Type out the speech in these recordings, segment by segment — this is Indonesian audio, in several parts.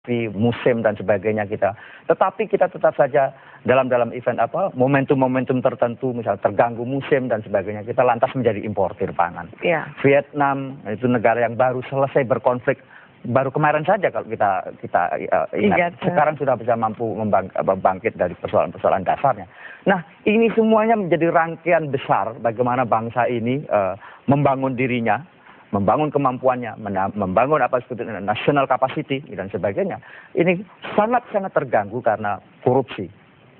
musim dan sebagainya kita. Tetapi kita tetap saja dalam event momentum-momentum tertentu, misal terganggu musim dan sebagainya, kita lantas menjadi importir pangan. Yeah. Vietnam itu negara yang baru selesai berkonflik baru kemarin saja kalau kita ingat. Sekarang sudah bisa mampu bangkit dari persoalan-persoalan dasarnya. Nah, ini semuanya menjadi rangkaian besar bagaimana bangsa ini membangun dirinya, membangun kemampuannya, membangun national capacity dan sebagainya. Ini sangat-sangat terganggu karena korupsi.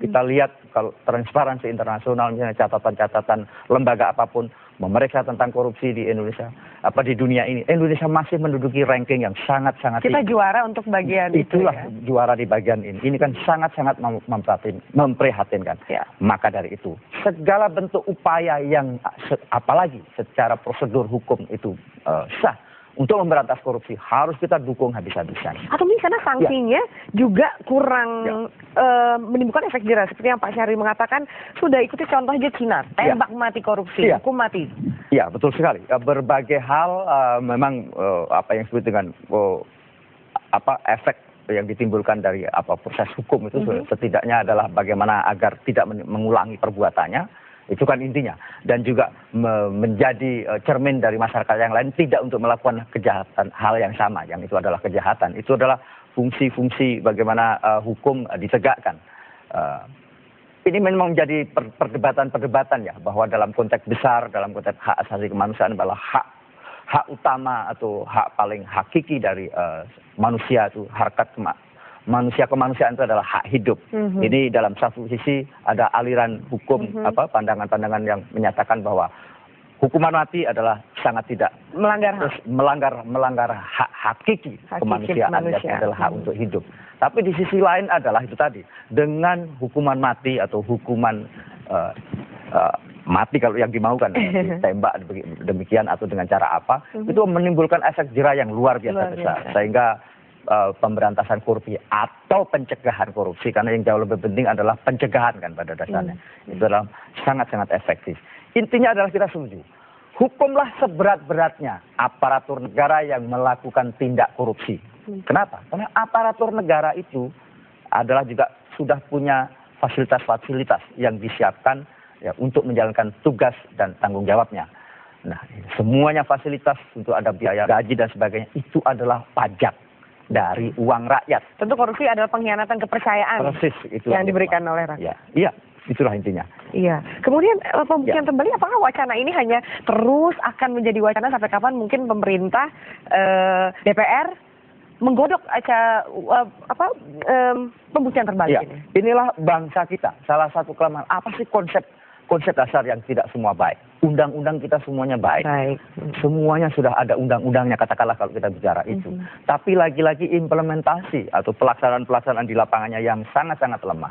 Kita lihat kalau Transparansi Internasional, misalnya catatan-catatan lembaga apapun memeriksa tentang korupsi di Indonesia, di dunia ini, Indonesia masih menduduki ranking yang sangat-sangat kita tinggi. Juara untuk bagian itulah itu ya? Juara di bagian ini. Ini kan sangat-sangat memprihatinkan. Ya. Maka dari itu, segala bentuk upaya yang apalagi secara prosedur hukum itu sah untuk memberantas korupsi harus kita dukung habis-habisan. Atau misalnya sanksinya juga kurang menimbulkan efek jerah. Seperti yang Pak Syahri mengatakan, sudah ikuti contoh aja Cina, tembak mati korupsi, hukum mati. Iya, betul sekali. Berbagai hal memang apa yang disebut dengan efek yang ditimbulkan dari proses hukum itu setidaknya adalah bagaimana agar tidak mengulangi perbuatannya. Itu kan intinya. Dan juga menjadi cermin dari masyarakat yang lain tidak untuk melakukan kejahatan hal yang sama. Yang itu adalah kejahatan. Itu adalah fungsi-fungsi bagaimana hukum ditegakkan. Ini memang menjadi perdebatan-perdebatan ya. Bahwa dalam konteks besar, dalam konteks hak asasi kemanusiaan adalah hak utama atau hak paling hakiki dari manusia itu harkat kemanusiaan itu adalah hak hidup. Ini dalam satu sisi ada aliran hukum pandangan-pandangan yang menyatakan bahwa hukuman mati adalah sangat tidak melanggar hak hakiki kemanusiaan yang adalah hak untuk hidup. Tapi di sisi lain adalah itu tadi, dengan hukuman mati atau hukuman mati kalau yang dimaukan tembak demikian atau dengan cara apa, itu menimbulkan efek jerah yang luar biasa besar. Sehingga pemberantasan korupsi atau pencegahan korupsi, karena yang jauh lebih penting adalah pencegahan kan pada dasarnya. Itu adalah sangat-sangat efektif. Intinya adalah kita setuju. Hukumlah seberat-beratnya aparatur negara yang melakukan tindak korupsi. Kenapa? Karena aparatur negara itu adalah juga sudah punya fasilitas-fasilitas yang disiapkan ya, untuk menjalankan tugas dan tanggung jawabnya. Nah, semuanya fasilitas untuk ada biaya gaji dan sebagainya itu adalah pajak dari uang rakyat. Tentu korupsi adalah pengkhianatan kepercayaan. Persis, itu yang diberikan oleh rakyat. Iya, itulah intinya. Iya. Kemudian pembuktian kembali, apakah wacana ini hanya terus akan menjadi wacana sampai kapan mungkin pemerintah DPR menggodok pembuktian terbalik ini? Inilah bangsa kita. Salah satu kelemahan apa sih konsep dasar yang tidak semua baik. Undang-undang kita semuanya baik. Semuanya sudah ada undang-undangnya, katakanlah kalau kita bicara itu. Tapi lagi-lagi implementasi atau pelaksanaan di lapangannya yang sangat-sangat lemah.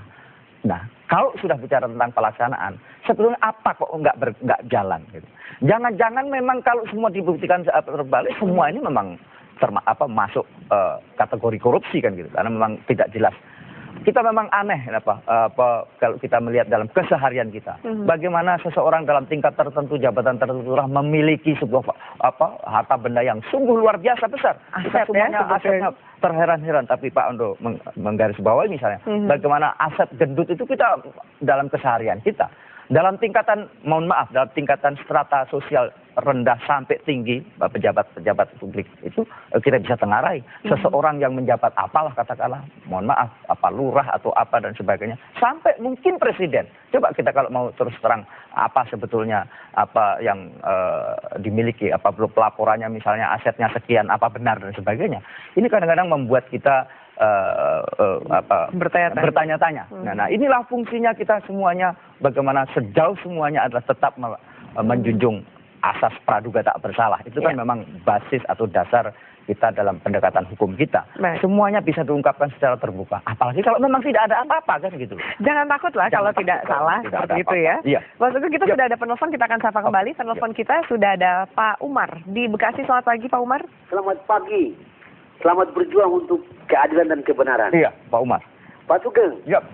Nah, kalau sudah bicara tentang pelaksanaan, sebetulnya apa kok nggak jalan? Gitu. Jangan-jangan memang kalau semua dibuktikan terbalik, semua ini memang masuk kategori korupsi kan gitu. Karena memang tidak jelas. Kita memang aneh kalau kita melihat dalam keseharian kita. Bagaimana seseorang dalam tingkat tertentu, jabatan tertentu memiliki sebuah harta benda yang sungguh luar biasa besar. Kita semuanya asetnya terheran-heran. Tapi Pak Ondo menggarisbawahi misalnya, bagaimana aset gendut itu kita dalam keseharian kita. Dalam tingkatan, dalam tingkatan strata sosial rendah sampai tinggi, pejabat-pejabat publik itu kita bisa tengarai. Seseorang yang menjabat apalah katakanlah, lurah atau apa dan sebagainya, sampai mungkin presiden. Coba kita kalau mau terus terang apa sebetulnya apa yang dimiliki, apa pelaporannya misalnya asetnya sekian, apa benar dan sebagainya. Ini kadang-kadang membuat kita bertanya-tanya. Nah, inilah fungsinya kita semuanya, bagaimana sejauh semuanya adalah tetap menjunjung asas praduga tak bersalah. Itu kan memang basis atau dasar kita dalam pendekatan hukum kita. Semuanya bisa diungkapkan secara terbuka. Apalagi kalau memang tidak ada apa-apa kan gitu. Jangan takut lah kalau tidak salah seperti itu ya. Iya. Maksudnya kita sudah ada penelpon, kita akan sapa kembali. Penelpon kita sudah ada Pak Umar di Bekasi. Selamat pagi Pak Umar. Selamat pagi. Selamat berjuang untuk keadilan dan kebenaran. Iya, Pak Umar. Pak Sugeng. Yap.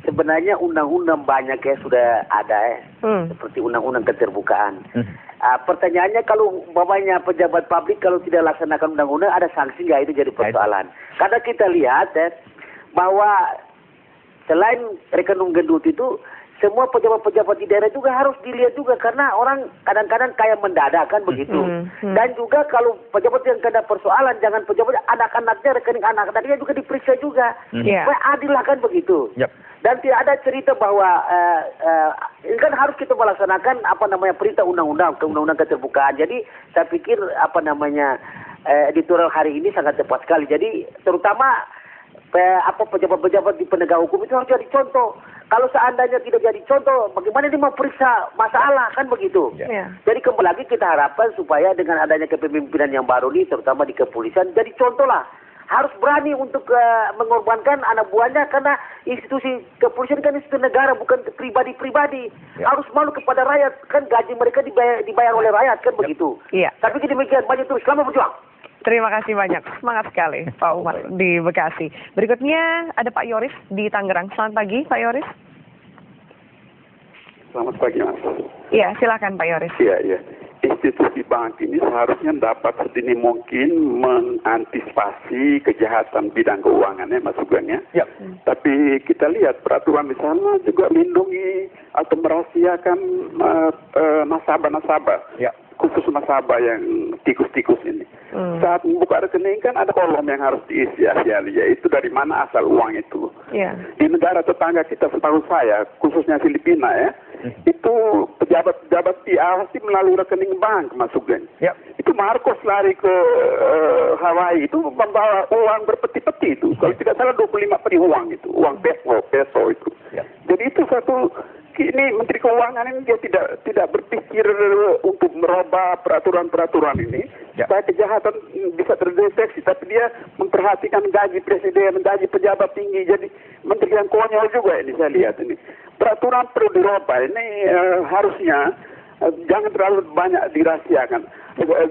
Sebenarnya undang-undang banyak ya sudah ada seperti undang-undang keterbukaan. Pertanyaannya kalau umpamanya pejabat publik kalau tidak laksanakan undang-undang ada sanksi nggak, itu jadi persoalan. Karena kita lihat bahwa selain rekening gendut itu semua pejabat-pejabat di daerah juga harus dilihat juga, karena orang kadang-kadang kayak mendadak kan begitu. Dan juga kalau pejabat yang kena persoalan, jangan pejabat anak-anaknya, rekening anak-anaknya juga diperiksa juga. Supaya adil lah kan begitu. Dan tidak ada cerita bahwa ini kan harus kita melaksanakan perintah undang-undang, undang-undang keterbukaan. Jadi saya pikir editorial hari ini sangat tepat sekali. Jadi terutama pejabat-pejabat di penegak hukum itu harus jadi contoh. Kalau seandainya tidak jadi contoh, bagaimana dia mau periksa masalah kan begitu. Jadi kembali lagi kita harapkan supaya dengan adanya kepemimpinan yang baru ini, terutama di kepolisian, jadi contoh lah. Harus berani untuk mengorbankan anak buahnya, karena institusi kepolisian kan institusi negara, bukan pribadi-pribadi. Harus malu kepada rakyat, kan gaji mereka dibayar oleh rakyat kan begitu. Tapi demikian, banyak terus, selamat berjuang. Terima kasih banyak, semangat sekali Pak Umar di Bekasi. Berikutnya ada Pak Yoris di Tangerang. Selamat pagi Pak Yoris. Selamat pagi Mas. Iya, silakan Pak Yoris. Iya. Institusi bank ini seharusnya dapat sedini mungkin mengantisipasi kejahatan bidang keuangannya, Mas Sugeng ya. Tapi kita lihat peraturan misalnya juga melindungi atau merahasiakan nasabah-nasabah. Khusus nasabah yang tikus-tikus ini. Saat membuka rekening kan ada kolom yang harus diisi, yaitu dari mana asal uang itu. Di negara tetangga kita, setahu saya, khususnya Filipina ya, itu pejabat diawasi melalui rekening bank, Mas Sugeng. Itu Marcos lari ke Hawaii itu membawa uang berpeti-peti itu. Kalau tidak salah 25 peti uang itu, uang peso itu. Jadi itu satu. Ini Menteri Keuangan ini dia tidak berpikir untuk merubah peraturan-peraturan ini supaya kejahatan bisa terdeteksi, tapi dia memperhatikan gaji presiden, gaji pejabat tinggi, jadi menteri yang konyol juga ini saya lihat ini. Peraturan perlu dirubah ini harusnya jangan terlalu banyak dirahasiakan.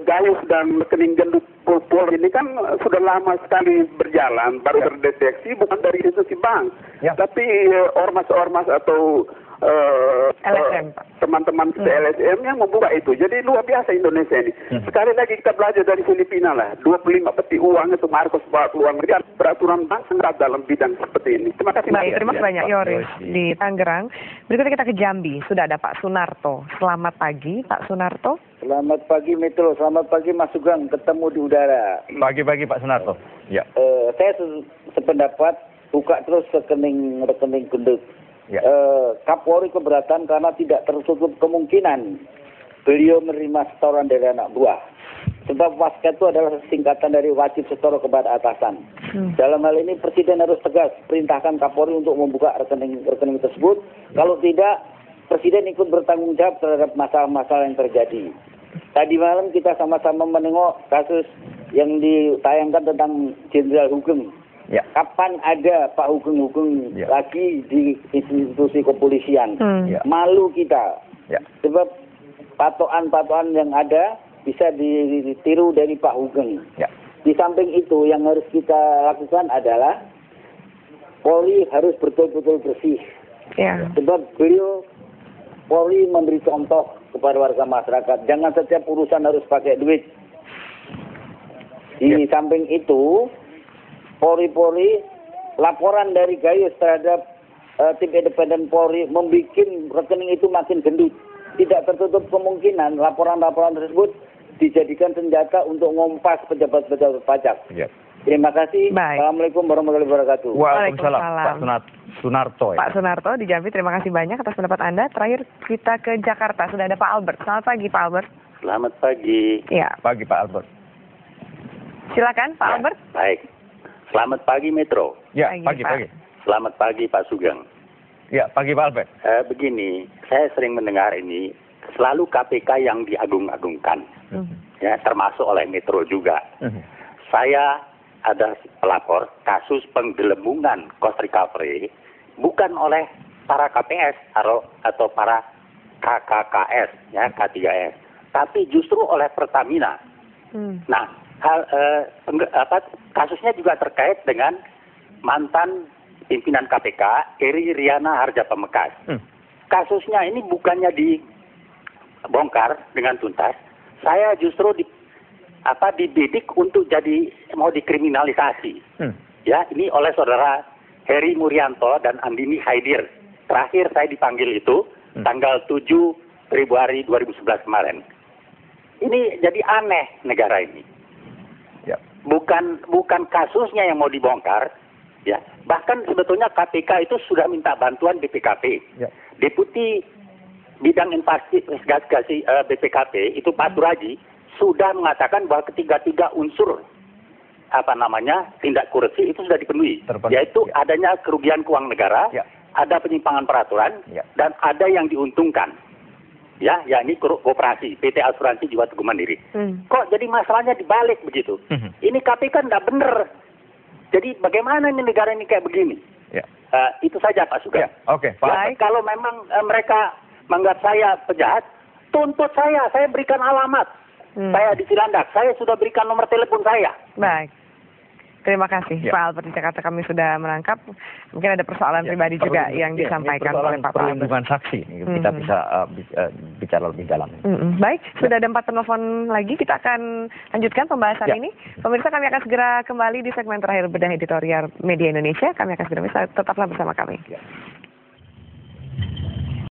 Gayus dan rekening gendut Polri ini kan sudah lama sekali berjalan, baru terdeteksi bukan dari institusi bank, tapi ormas-ormas atau LSM, teman-teman kita LSM yang membuka itu. Jadi luar biasa Indonesia ini. Sekali lagi kita belajar dari Filipina lah. 25 peti uang itu Marcos bawa uang mereka. Peraturan bank sangat dalam bidang seperti ini. Terima kasih. Baik, terima kasih banyak Yoris di Tangerang. Berikutnya kita ke Jambi. Sudah ada Pak Sunarto. Selamat pagi Pak Sunarto. Selamat pagi Metro, selamat pagi Mas Sugeng, ketemu di udara. Pagi-pagi Pak Sunarto. Saya sependapat buka terus rekening gendut. Kapolri keberatan karena tidak tertutup kemungkinan beliau menerima setoran dari anak buah. Sebab WASK itu adalah singkatan dari wajib setor kepada atasan. Dalam hal ini Presiden harus tegas perintahkan Kapolri untuk membuka rekening tersebut. Kalau tidak, Presiden ikut bertanggung jawab terhadap masalah-masalah yang terjadi. Tadi malam kita sama-sama menengok kasus yang ditayangkan tentang Jenderal Hugeng. Kapan ada Pak Hugeng lagi di institusi kepolisian? Malu kita. Sebab patokan-patokan yang ada bisa ditiru dari Pak Hugeng. Di samping itu yang harus kita lakukan adalah Polri harus betul-betul bersih. Sebab Polri memberi contoh kepada warga masyarakat. Jangan setiap urusan harus pakai duit. Di samping itu Polri laporan dari Gayus terhadap tim independen Polri membuat rekening itu makin gendut. Tidak tertutup kemungkinan laporan-laporan tersebut dijadikan senjata untuk ngompas pejabat-pejabat pajak. Terima kasih. Assalamualaikum warahmatullahi wabarakatuh. Waalaikumsalam. Pak Sunarto. Pak Sunarto di Jambi, terima kasih banyak atas pendapat Anda. Terakhir kita ke Jakarta. Sudah ada Pak Albert. Selamat pagi Pak Albert. Selamat pagi. Pagi Pak Albert. Silakan Pak Albert. Baik. Selamat pagi Metro. Pagi. Selamat pagi Pak Sugeng. Pagi Pak Albert. Begini, saya sering mendengar ini selalu KPK yang diagung-agungkan, termasuk oleh Metro juga. Saya ada pelapor kasus penggelembungan cost recovery bukan oleh para KPS atau para KKKS, K3S, tapi justru oleh Pertamina. Nah, kasusnya juga terkait dengan mantan pimpinan KPK Eri Riana Harja Pamekas. Kasusnya ini bukannya bongkar dengan tuntas, saya justru dibidik untuk mau dikriminalisasi. Ya, ini oleh saudara Heri Murianto dan Andini Haidir. Terakhir saya dipanggil itu tanggal 7 Februari 2011 kemarin. Ini jadi aneh negara ini. Ya. Bukan kasusnya yang mau dibongkar, ya. Bahkan sebetulnya KPK itu sudah minta bantuan BPKP. Ya. Deputi Bidang Investigasi BPKP itu Pak Suraji sudah mengatakan bahwa ketiga unsur tindak korupsi itu sudah dipenuhi, yaitu adanya kerugian keuangan negara, ada penyimpangan peraturan, dan ada yang diuntungkan. Ya, ini koperasi, PT Asuransi Jiwa Teguh Mandiri. Kok jadi masalahnya dibalik begitu? Ini KPK tidak benar. Jadi bagaimana ini negara ini kayak begini? Itu saja Pak Sugeng. Oke, Pak. Kalau memang mereka menganggap saya penjahat, tuntut saya berikan alamat. Saya di Cilandak, saya sudah berikan nomor telepon saya. Baik. Terima kasih Pak Albert di Jakarta, kami sudah menangkap. Mungkin ada persoalan pribadi juga yang disampaikan oleh Pak Albert. Perlindungan saksi, kita bisa bicara lebih dalam. Baik, sudah ada 4 penelpon lagi, kita akan lanjutkan pembahasan ini. Pemirsa, kami akan segera kembali di segmen terakhir Bedah Editorial Media Indonesia. Kami akan segera tetaplah bersama kami.